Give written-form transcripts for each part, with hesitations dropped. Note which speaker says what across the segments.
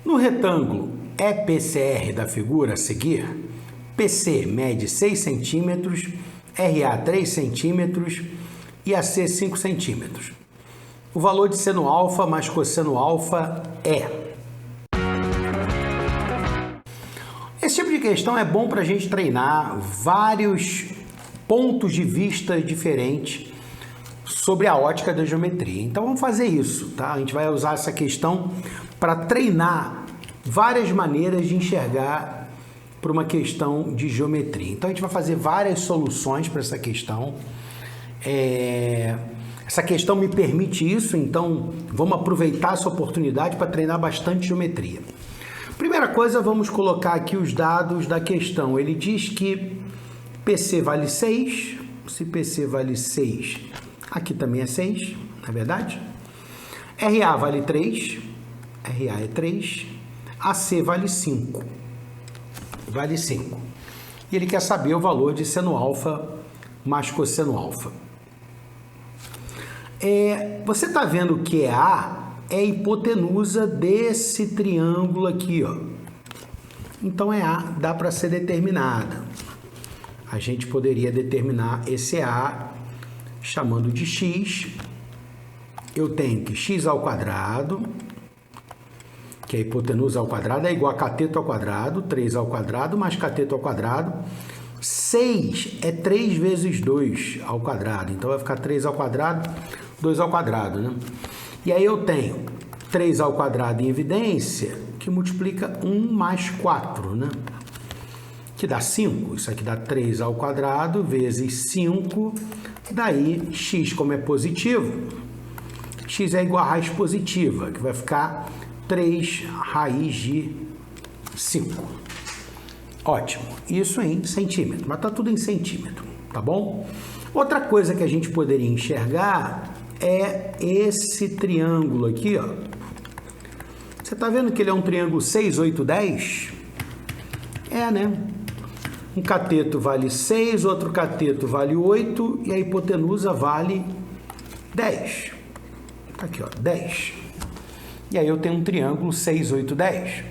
Speaker 1: No retângulo EPCR da figura a seguir, PC mede 6 centímetros, RA 3 centímetros e AC 5 centímetros. O valor de seno alfa mais cosseno alfa é... Esse tipo de questão é bom para a gente treinar vários pontos de vista diferentes sobre a ótica da geometria. Então vamos fazer isso, tá? A gente vai usar essa questão para treinar várias maneiras de enxergar para uma questão de geometria. Então a gente vai fazer várias soluções para essa questão. Essa questão me permite isso, então vamos aproveitar essa oportunidade para treinar bastante geometria. Primeira coisa, vamos colocar aqui os dados da questão. Ele diz que PC vale 6, se PC vale 6, aqui também é 6, não é verdade? RA vale 3, RA é 3, AC vale 5, vale 5. E ele quer saber o valor de seno alfa mais cosseno alfa. Você está vendo que A é a hipotenusa desse triângulo aqui, ó. Então A dá para ser determinada. A gente poderia determinar esse A chamando de x. Eu tenho que x ao quadrado, que é a hipotenusa ao quadrado, é igual a cateto ao quadrado, 3 ao quadrado mais cateto ao quadrado. 6 é 3 vezes 2 ao quadrado, então vai ficar 3 ao quadrado, 2 ao quadrado, né? E aí eu tenho 3 ao quadrado em evidência, que multiplica 1 mais 4, né? Que dá 5. Isso aqui dá 3 ao quadrado vezes 5. Daí, x, como é positivo, x é igual a raiz positiva, que vai ficar 3 raiz de 5. Ótimo. Isso em centímetro, mas tá tudo em centímetro, tá bom? Outra coisa que a gente poderia enxergar é esse triângulo aqui, ó. Você tá vendo que ele é um triângulo 6, 8, 10? Né? Um cateto vale 6, outro cateto vale 8 e a hipotenusa vale 10. Tá aqui, ó, 10. E aí eu tenho um triângulo 6, 8, 10.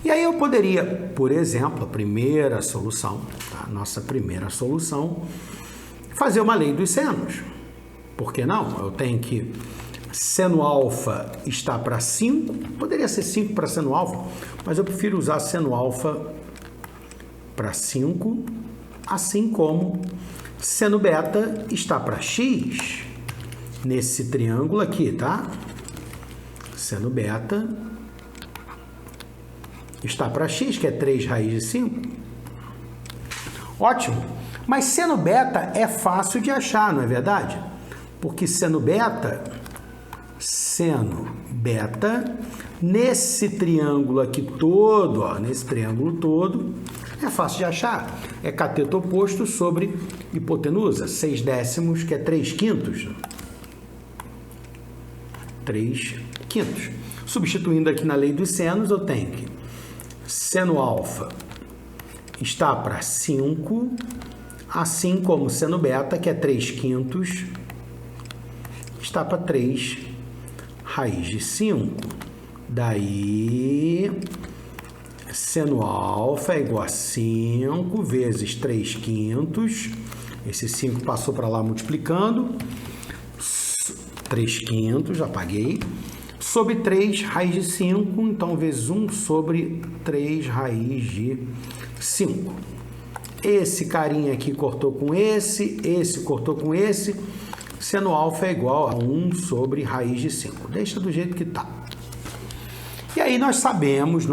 Speaker 1: E aí eu poderia, por exemplo, a primeira solução, tá? Nossa primeira solução, fazer uma lei dos senos. Por que não? Eu tenho que seno alfa está para 5, poderia ser 5 para seno alfa, mas eu prefiro usar seno alfa para 5, assim como seno beta está para x, nesse triângulo aqui, tá? Seno beta está para x, que é 3 raiz de 5. Ótimo! Mas seno beta é fácil de achar, não é verdade? Porque seno beta, nesse triângulo aqui todo, ó, nesse triângulo todo, é fácil de achar. É cateto oposto sobre hipotenusa, 6 décimos, que é 3 quintos. 3 quintos. Substituindo aqui na lei dos senos, eu tenho que seno alfa está para 5, assim como seno beta, que é 3 quintos, está para 3 raiz de 5. Daí, seno alfa é igual a 5 vezes 3 quintos. Esse 5 passou para lá multiplicando. 3 quintos, já paguei. Sobre 3 raiz de 5, então vezes 1 sobre 3 raiz de 5. Esse carinha aqui cortou com esse cortou com esse. Seno alfa é igual a 1 sobre raiz de 5. Deixa do jeito que está. E aí nós sabemos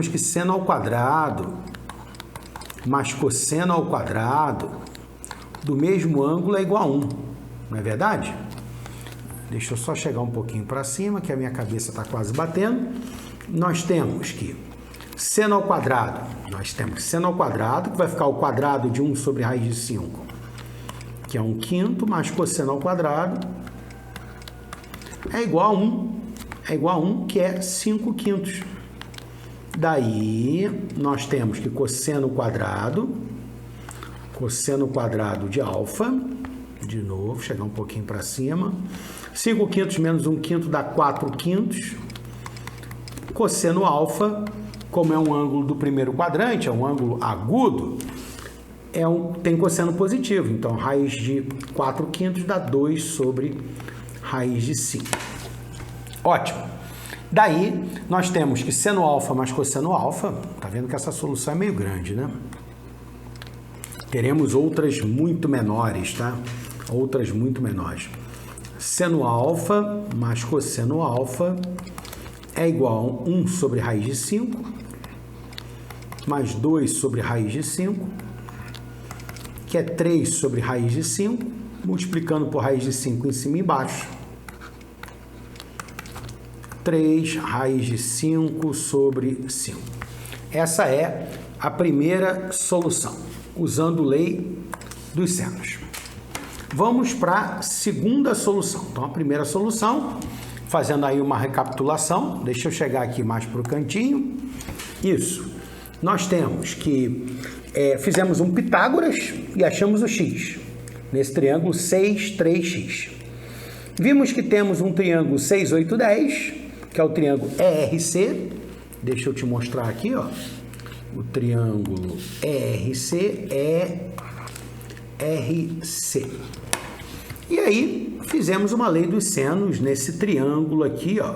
Speaker 1: que seno ao quadrado mais cosseno ao quadrado do mesmo ângulo é igual a 1. Não é verdade? Deixa eu só chegar um pouquinho para cima, que a minha cabeça está quase batendo. Nós temos que seno ao quadrado, que vai ficar o quadrado de 1 sobre raiz de 5, que é 1 quinto, mais cosseno ao quadrado, é igual a 1, que é 5 quintos. Daí, nós temos que cosseno quadrado de alfa, de novo, chegar um pouquinho para cima, 5 quintos menos 1 quinto dá 4 quintos, Cosseno alfa, como é um ângulo do primeiro quadrante, é um ângulo agudo, tem cosseno positivo. Então, raiz de 4/5 dá 2 sobre raiz de 5. Ótimo. Daí, nós temos que seno alfa mais cosseno alfa, tá vendo que essa solução é meio grande, né? Teremos outras muito menores, tá? Outras muito menores. Seno alfa mais cosseno alfa é igual a 1 sobre raiz de 5, mais 2 sobre raiz de 5, que é 3 sobre raiz de 5, multiplicando por raiz de 5 em cima e embaixo. 3 raiz de 5 sobre 5. Essa é a primeira solução, usando lei dos senos. Vamos para a segunda solução. Então, a primeira solução, fazendo aí uma recapitulação, deixa eu chegar aqui mais para o cantinho. Isso. Nós temos que fizemos um Pitágoras e achamos o x. Nesse triângulo 6, 3x. Vimos que temos um triângulo 6, 8, 10, que é o triângulo ERC. Deixa eu te mostrar aqui, ó. O triângulo ERC é RC. E aí, fizemos uma lei dos senos nesse triângulo aqui, ó,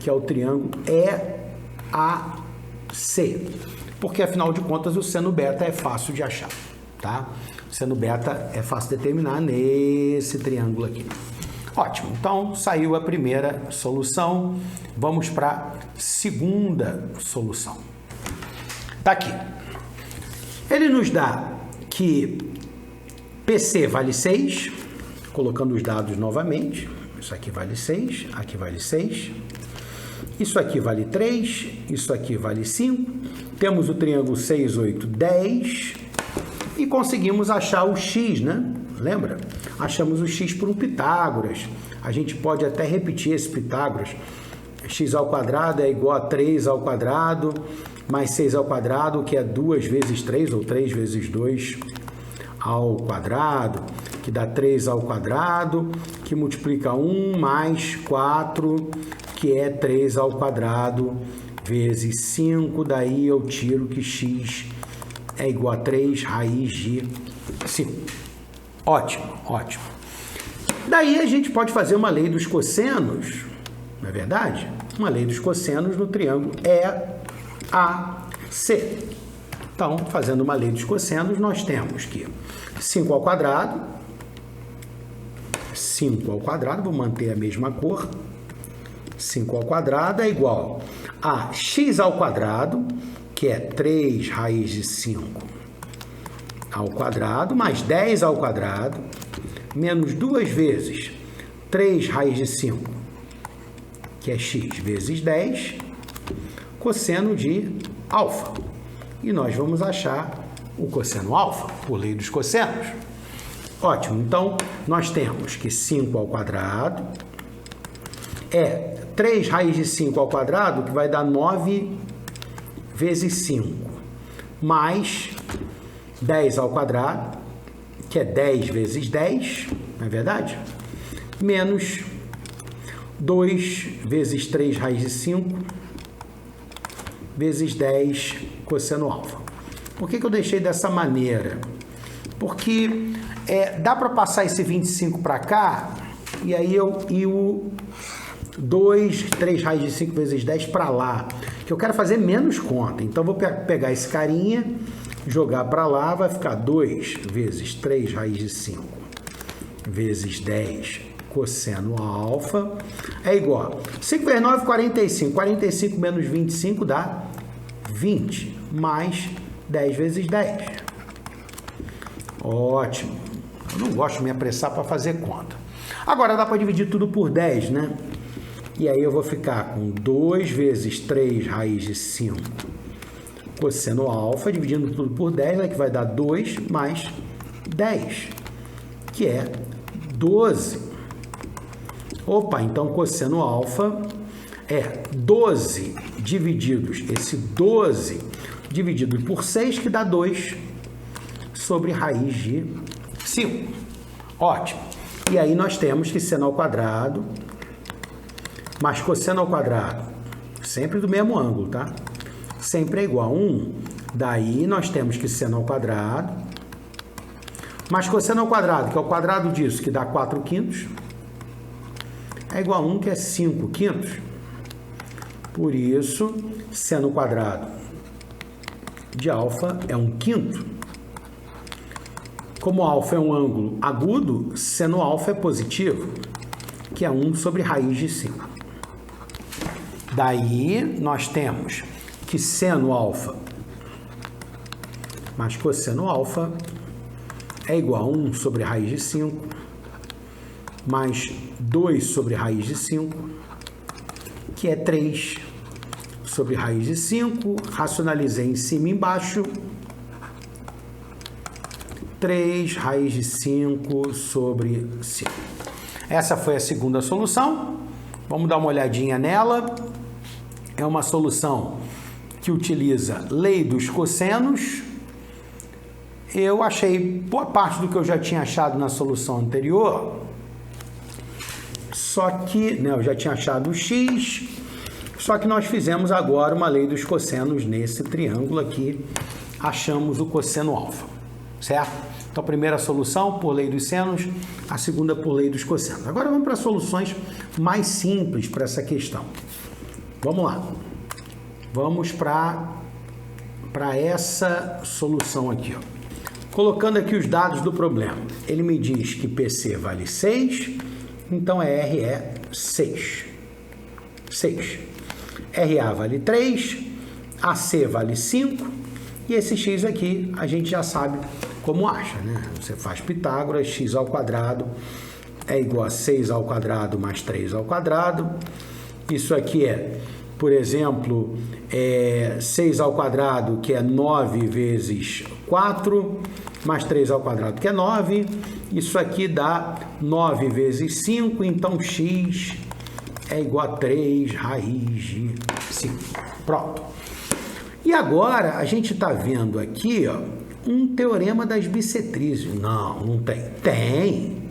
Speaker 1: que é o triângulo EAC. Porque, afinal de contas, o seno beta é fácil de achar, tá? O seno beta é fácil de determinar nesse triângulo aqui. Ótimo, então saiu a primeira solução. Vamos para a segunda solução. Tá aqui. Ele nos dá que PC vale 6, colocando os dados novamente. Isso aqui vale 6, aqui vale 6. Isso aqui vale 3, isso aqui vale 5. Temos o triângulo 6, 8, 10. E conseguimos achar o x, né? Lembra? Achamos o x por um Pitágoras. A gente pode até repetir esse Pitágoras. X ao quadrado é igual a 3 ao quadrado, mais 6 ao quadrado, que é 2 vezes 3, ou 3 vezes 2 ao quadrado, que dá 3 ao quadrado, que multiplica 1 mais 4, que é 3 ao quadrado, vezes 5. Daí eu tiro que x é igual a 3 raiz de 5. Ótimo, ótimo. Daí a gente pode fazer uma lei dos cossenos, não é verdade? Uma lei dos cossenos no triângulo EAC. Então, fazendo uma lei dos cossenos, nós temos que 5 ao quadrado, vou manter a mesma cor, 5 ao quadrado é igual a x ao quadrado, que é 3 raiz de 5 ao quadrado, mais 10 ao quadrado, menos 2 vezes 3 raiz de 5, que é x vezes 10, cosseno de alfa. E nós vamos achar o cosseno alfa, por lei dos cossenos. Ótimo, então nós temos que 5 ao quadrado é 3 raiz de 5 ao quadrado, que vai dar 9 vezes 5, mais 10 ao quadrado, que é 10 vezes 10, não é verdade? Menos 2 vezes 3 raiz de 5, vezes 10 cosseno alfa. Por que eu deixei dessa maneira? Porque dá para passar esse 25 para cá, e aí o 3 raiz de 5 vezes 10 para lá, que eu quero fazer menos conta. Então, vou pegar esse carinha, jogar para lá, vai ficar 2 vezes 3 raiz de 5 vezes 10 cosseno alfa é igual a 5 vezes 9, 45. 45 menos 25 dá 20, mais 10 vezes 10. Ótimo. Eu não gosto de me apressar para fazer conta. Agora, dá para dividir tudo por 10, né? E aí eu vou ficar com 2 vezes 3 raiz de 5 cosseno alfa, dividindo tudo por 10, né, que vai dar 2 mais 10, que é 12. Opa, então cosseno alfa é 12 divididos, esse 12 dividido por 6, que dá 2 sobre raiz de 5. Ótimo. E aí nós temos que seno ao quadrado mais cosseno ao quadrado sempre do mesmo ângulo, tá? Sempre é igual a 1. Daí nós temos que seno ao quadrado, mas cosseno ao quadrado, que é o quadrado disso, que dá 4/5, é igual a 1, que é 5/5. Por isso, seno quadrado de alfa é 1/5. Como alfa é um ângulo agudo, seno alfa é positivo, que é 1 sobre raiz de 5. Daí, nós temos que seno alfa mais cosseno alfa é igual a 1 sobre raiz de 5 mais 2 sobre raiz de 5, que é 3 sobre raiz de 5. Racionalizei em cima e embaixo. 3 raiz de 5 sobre 5. Essa foi a segunda solução. Vamos dar uma olhadinha nela. É uma solução que utiliza lei dos cossenos. Eu achei boa parte do que eu já tinha achado na solução anterior, só que, né, eu já tinha achado o x, só que nós fizemos agora uma lei dos cossenos nesse triângulo aqui, achamos o cosseno alfa, certo? Então, a primeira solução por lei dos senos, a segunda por lei dos cossenos. Agora vamos para soluções mais simples para essa questão. Vamos lá. Vamos para essa solução aqui, ó. Colocando aqui os dados do problema, ele me diz que PC vale 6, então R é 6. 6. RA vale 3, AC vale 5, e esse x aqui a gente já sabe como acha, né? Você faz Pitágoras, x ao quadrado é igual a 6 ao quadrado mais 3 ao quadrado. Isso aqui é, por exemplo, 6 ao quadrado, que é 9 vezes 4, mais 3 ao quadrado, que é 9. Isso aqui dá 9 vezes 5, então x é igual a 3 raiz de 5. Pronto. E agora a gente está vendo aqui, ó, um teorema das bissetrizes. Não, não tem.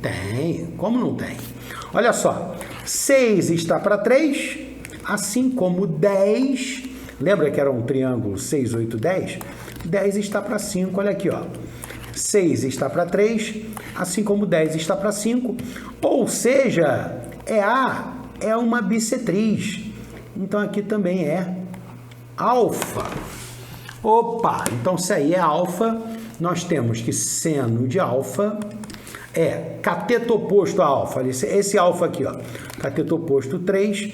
Speaker 1: Tem. Como não tem? Olha só. 6 está para 3, assim como 10. Lembra que era um triângulo 6, 8, 10? 10 está para 5, olha aqui, ó. 6 está para 3, assim como 10 está para 5. Ou seja, é uma bissetriz. Então, aqui também é alfa. Opa! Então, se aí é alfa, nós temos que seno de alfa é cateto oposto a alfa. Esse alfa aqui, ó. Cateto oposto 3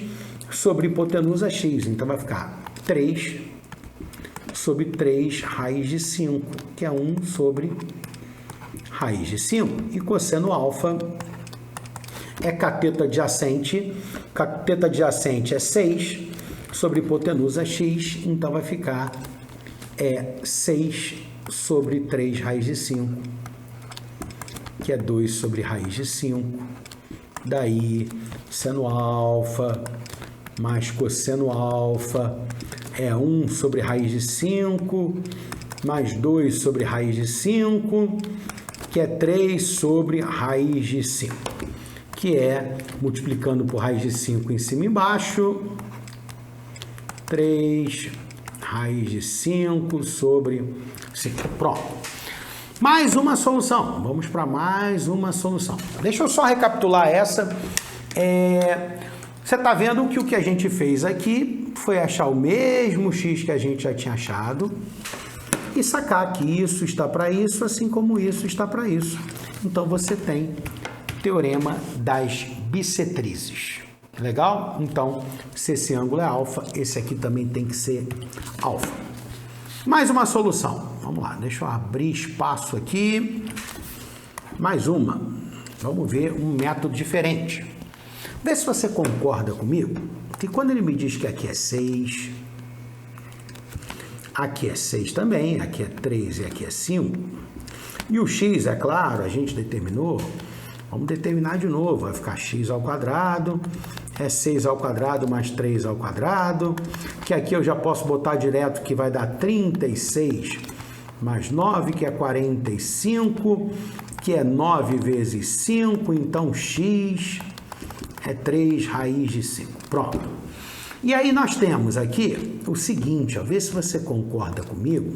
Speaker 1: sobre hipotenusa x. Então, vai ficar 3 sobre 3 raiz de 5, que é 1 sobre raiz de 5. E cosseno alfa é cateto adjacente. Cateto adjacente é 6 sobre hipotenusa x. Então, vai ficar 6 sobre 3 raiz de 5, que é 2 sobre raiz de 5. Daí, seno alfa mais cosseno alfa é 1 sobre raiz de 5, mais 2 sobre raiz de 5, que é 3 sobre raiz de 5, que é, multiplicando por raiz de 5 em cima e embaixo, 3 raiz de 5 sobre 5. Pronto. Mais uma solução. Vamos para mais uma solução. Deixa eu só recapitular essa. Você está vendo que o que a gente fez aqui foi achar o mesmo x que a gente já tinha achado e sacar que isso está para isso, assim como isso está para isso. Então, você tem teorema das bissetrizes. Legal? Então, se esse ângulo é alfa, esse aqui também tem que ser alfa. Mais uma solução. Vamos lá, deixa eu abrir espaço aqui. Mais uma. Vamos ver um método diferente. Vê se você concorda comigo que quando ele me diz que aqui é 6, aqui é 6 também, aqui é 3 e aqui é 5, e o x, é claro, a gente determinou, vamos determinar de novo, vai ficar x ao quadrado, é 6 ao quadrado mais 3 ao quadrado, que aqui eu já posso botar direto que vai dar 36 mais 9, que é 45, que é 9 vezes 5, então x é 3 raiz de 5. Pronto. E aí nós temos aqui o seguinte, ó, vê se você concorda comigo,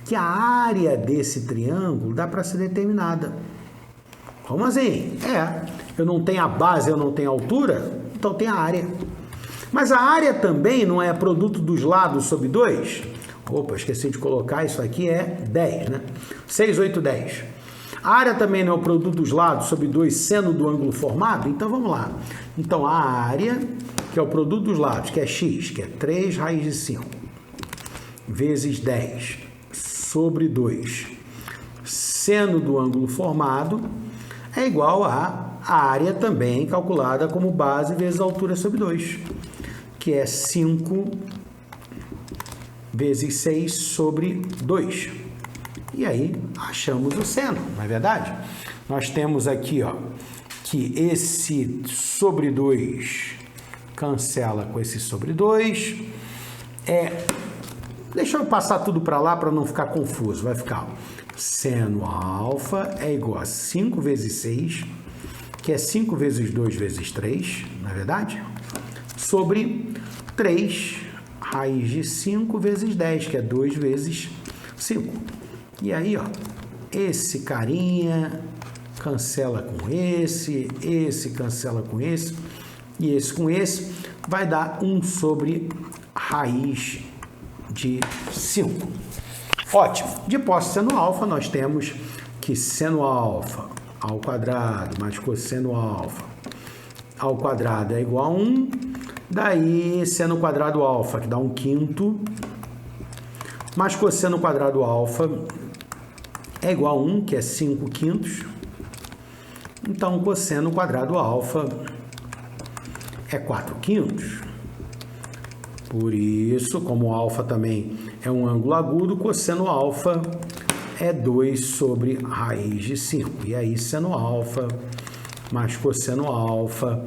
Speaker 1: que a área desse triângulo dá para ser determinada. Como assim? Eu não tenho a base, eu não tenho a altura, então tem a área. Mas a área também não é produto dos lados sobre 2? Opa, esqueci de colocar, isso aqui é 10, né? 6, 8, 10. A área também não é o produto dos lados sobre 2 seno do ângulo formado? Então vamos lá. Então a área, que é o produto dos lados, que é x, que é 3 raiz de 5, vezes 10 sobre 2 seno do ângulo formado, é igual a área também calculada como base vezes a altura sobre 2, que é 5 vezes 6 sobre 2. E aí achamos o seno, não é verdade? Nós temos aqui, ó, que esse sobre 2 cancela com esse sobre 2. Deixa eu passar tudo para lá para não ficar confuso. Vai ficar seno alfa é igual a 5 vezes 6, que é 5 vezes 2 vezes 3, não é verdade? Sobre 3 raiz de 5 vezes 10, que é 2 vezes 5. E aí, ó, esse carinha cancela com esse cancela com esse, e esse com esse, vai dar 1 sobre raiz de 5. Ótimo. De posse seno alfa, nós temos que seno alfa ao quadrado mais cosseno alfa ao quadrado é igual a 1. Daí, seno quadrado alfa, que dá 1/5, mais cosseno quadrado alfa é igual a 1, que é 5/5. Então, cosseno quadrado alfa é 4/5. Por isso, como alfa também é um ângulo agudo, cosseno alfa é 2 sobre raiz de 5. E aí, seno alfa mais cosseno alfa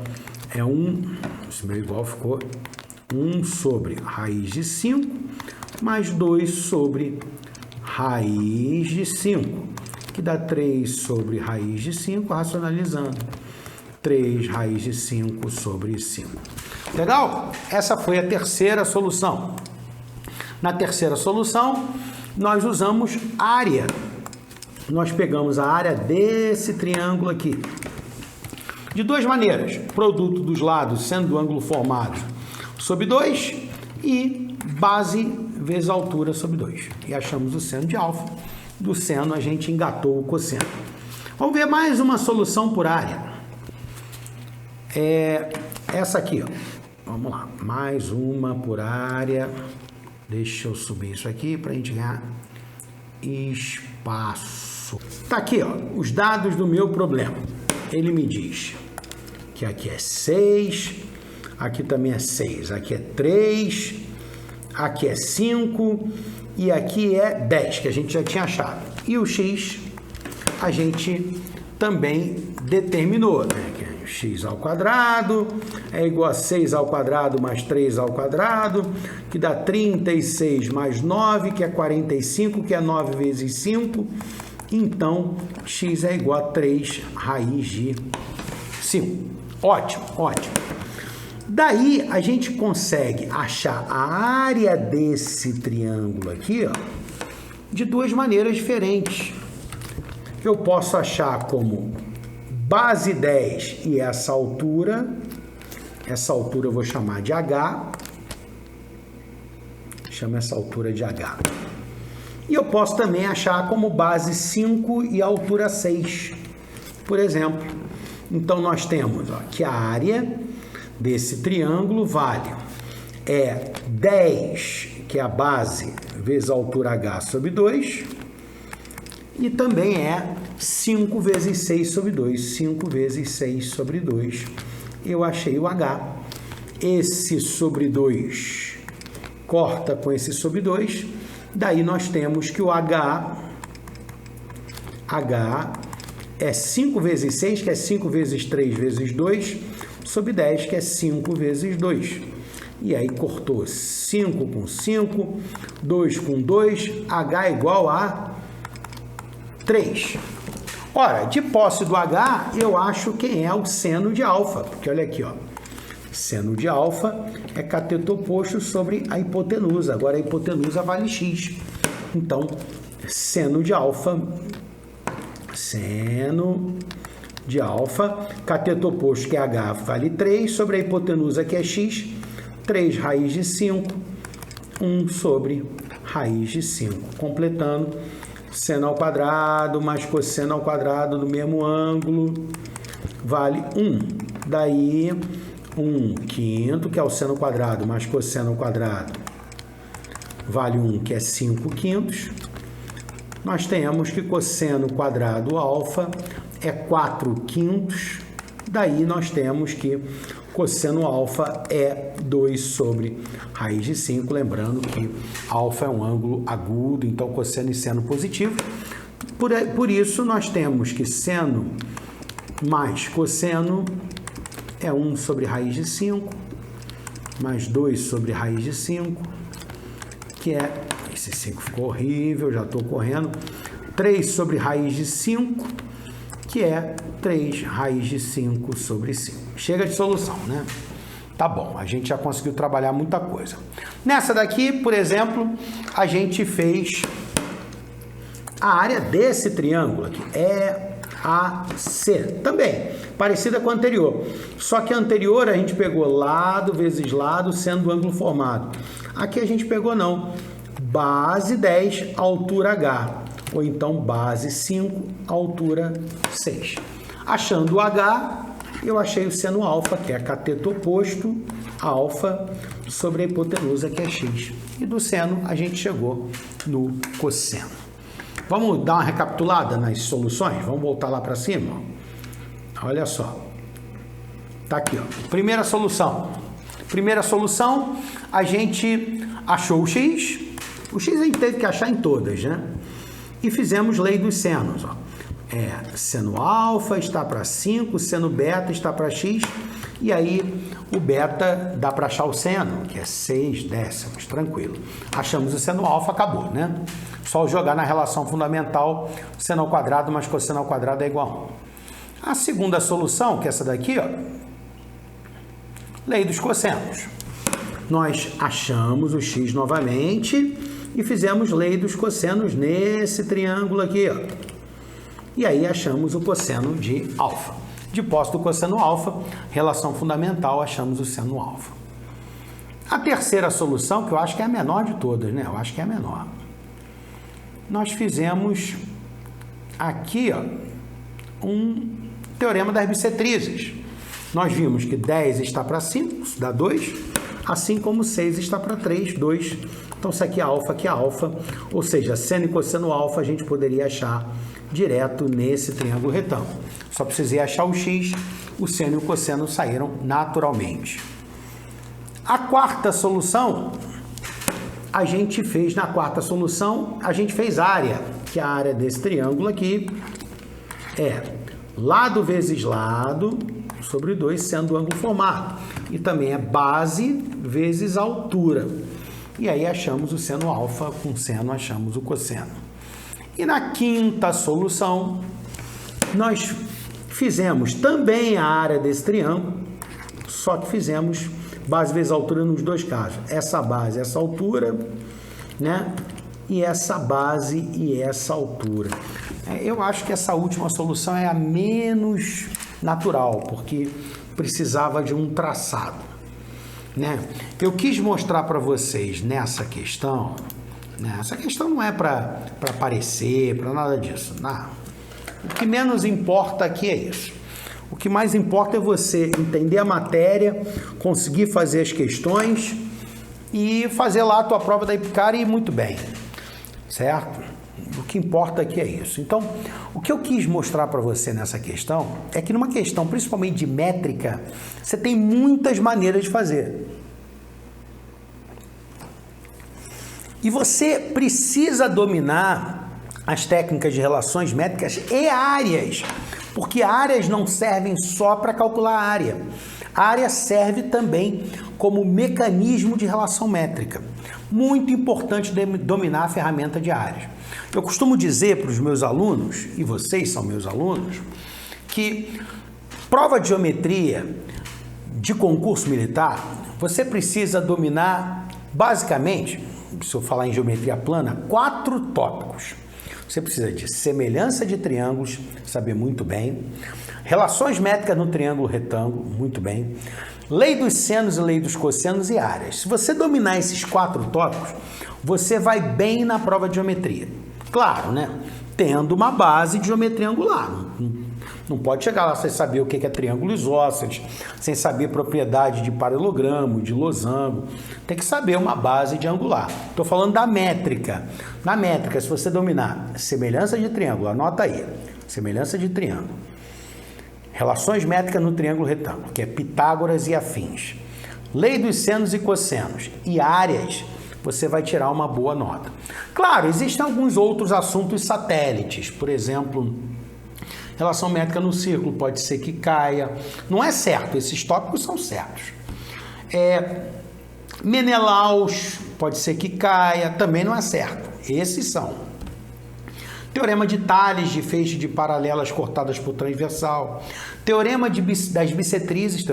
Speaker 1: é 1, esse meu igual ficou 1 sobre raiz de 5, mais 2 sobre raiz de 5, que dá 3 sobre raiz de 5, racionalizando. 3 raiz de 5 sobre 5. Legal? Essa foi a terceira solução. Na terceira solução, nós usamos área. Nós pegamos a área desse triângulo aqui. De duas maneiras. Produto dos lados sendo do ângulo formado sobre 2 e base vezes altura sobre 2. E achamos o seno de alfa. Do seno a gente engatou o cosseno. Vamos ver mais uma solução por área. Essa aqui, ó. Vamos lá, mais uma por área. Deixa eu subir isso aqui para a gente ganhar espaço. Tá aqui, ó, os dados do meu problema. Ele me diz que aqui é 6, aqui também é 6, aqui é 3, aqui é 5 e aqui é 10, que a gente já tinha achado. E o x a gente também determinou, né? X ao quadrado é igual a 6 ao quadrado mais 3 ao quadrado, que dá 36 mais 9, que é 45, que é 9 vezes 5. Então, x é igual a 3 raiz de 5. Ótimo, ótimo. Daí, a gente consegue achar a área desse triângulo aqui, ó, de duas maneiras diferentes. Eu posso achar como base 10 e essa altura eu vou chamar de H, chamo essa altura de H. E eu posso também achar como base 5 e altura 6, por exemplo. Então, nós temos, ó, que a área desse triângulo vale 10, que é a base, vezes a altura H sobre 2, e também 5 vezes 6 sobre 2. 5 vezes 6 sobre 2. Eu achei o H. Esse sobre 2 corta com esse sobre 2. Daí nós temos que o H é 5 vezes 6, que é 5 vezes 3 vezes 2, sobre 10, que é 5 vezes 2. E aí cortou 5 com 5, 2 com 2, H igual a 3. Ora, de posse do H, eu acho quem é o seno de alfa, porque olha aqui, ó, Seno de alfa é cateto oposto sobre a hipotenusa. Agora a hipotenusa vale x. Então, seno de alfa, cateto oposto que é h vale 3, sobre a hipotenusa que é x, 3 raiz de 5, 1 sobre raiz de 5. Completando, seno ao quadrado mais cosseno ao quadrado do mesmo ângulo vale 1. Daí, 1 quinto, que é o seno ao quadrado, mais cosseno ao quadrado, vale 1, que é 5 quintos. Nós temos que cosseno quadrado alfa é 4 quintos. Daí, nós temos que cosseno alfa é 2 sobre raiz de 5. Lembrando que alfa é um ângulo agudo, então cosseno e seno positivo. Por isso, nós temos que seno mais cosseno é 1 sobre raiz de 5, mais 2 sobre raiz de 5, que é, esse 5 ficou horrível, já estou correndo, 3 sobre raiz de 5, que é 3 raiz de 5 sobre 5. Chega de solução, né? Tá bom, a gente já conseguiu trabalhar muita coisa. Nessa daqui, por exemplo, a gente fez a área desse triângulo aqui, EAC, também, parecida com a anterior. Só que a anterior a gente pegou lado vezes lado, sendo o ângulo formado. Aqui a gente pegou não, base 10, altura H, ou então base 5, altura 6. Achando o H, eu achei o seno alfa, que é cateto oposto, alfa, sobre a hipotenusa, que é x. E do seno, a gente chegou no cosseno. Vamos dar uma recapitulada nas soluções? Vamos voltar lá para cima? Olha só. Tá aqui, ó. Primeira solução. A gente achou o x. O x a gente teve que achar em todas, né? E fizemos lei dos senos, ó. Seno alfa está para 5, seno beta está para x, e aí o beta dá para achar o seno, que é 6 décimos, tranquilo. Achamos o seno alfa, acabou, né? Só jogar na relação fundamental, seno ao quadrado mais cosseno ao quadrado é igual a 1. A segunda solução, que é essa daqui, ó, lei dos cossenos. Nós achamos o x novamente e fizemos lei dos cossenos nesse triângulo aqui, ó. E aí achamos o cosseno de alfa. De posse do cosseno alfa, relação fundamental, achamos o seno alfa. A terceira solução, que eu acho que é a menor de todas, né? Eu acho que é a menor. Nós fizemos aqui, ó, um teorema das bissetrizes. Nós vimos que 10 está para 5, isso dá 2, assim como 6 está para 3, 2. Então, isso aqui é alfa, ou seja, seno e cosseno alfa a gente poderia achar direto nesse triângulo retângulo. Só precisei achar o x, o seno e o cosseno saíram naturalmente. A quarta solução, a gente fez área, que é a área desse triângulo aqui, é lado vezes lado sobre 2, sendo o ângulo formado. E também é base vezes altura. E aí achamos o seno alfa, com seno achamos o cosseno. E na quinta solução, nós fizemos também a área desse triângulo, só que fizemos base vezes altura nos dois casos. Essa base, essa altura, né? E essa base e essa altura. Eu acho que essa última solução é a menos natural, porque precisava de um traçado, né? Eu quis mostrar para vocês nessa questão, né? Essa questão não é para parecer, para nada disso, não. O que menos importa aqui é isso. O que mais importa é você entender a matéria, conseguir fazer as questões e fazer lá a tua prova da Epicária e ir muito bem, certo? O que importa aqui é isso. Então, o que eu quis mostrar para você nessa questão é que numa questão, principalmente de métrica, você tem muitas maneiras de fazer. E você precisa dominar as técnicas de relações métricas e áreas, porque áreas não servem só para calcular a área. A área serve também como mecanismo de relação métrica. Muito importante dominar a ferramenta de áreas. Eu costumo dizer para os meus alunos, e vocês são meus alunos, que prova de geometria de concurso militar, você precisa dominar, basicamente, se eu falar em geometria plana, 4 tópicos. Você precisa de semelhança de triângulos, saber muito bem. Relações métricas no triângulo retângulo, muito bem. Lei dos senos e lei dos cossenos e áreas. Se você dominar esses 4 tópicos, você vai bem na prova de geometria. Claro, né? Tendo uma base de geometria angular. Não pode chegar lá sem saber o que é triângulo isósceles, sem saber propriedade de paralelogramo, de losango. Tem que saber uma base de angular. Estou falando da métrica. Na métrica, se você dominar semelhança de triângulo, anota aí, semelhança de triângulo. Relações métricas no triângulo retângulo, que é Pitágoras e afins. Lei dos senos e cossenos e áreas, você vai tirar uma boa nota. Claro, existem alguns outros assuntos satélites, por exemplo, relação métrica no círculo, pode ser que caia. Não é certo, esses tópicos são certos. Menelaus, pode ser que caia, também não é certo. Esses são. Teorema de Tales, de feixe de paralelas cortadas por transversal. Teorema das bissetrizes,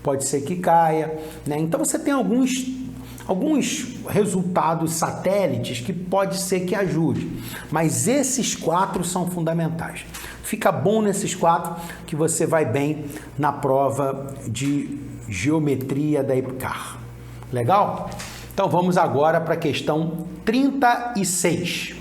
Speaker 1: pode ser que caia, né? Então você tem alguns resultados satélites que pode ser que ajude, mas esses 4 são fundamentais. Fica bom nesses 4 que você vai bem na prova de geometria da EPCAR. Legal? Então vamos agora para a questão 36.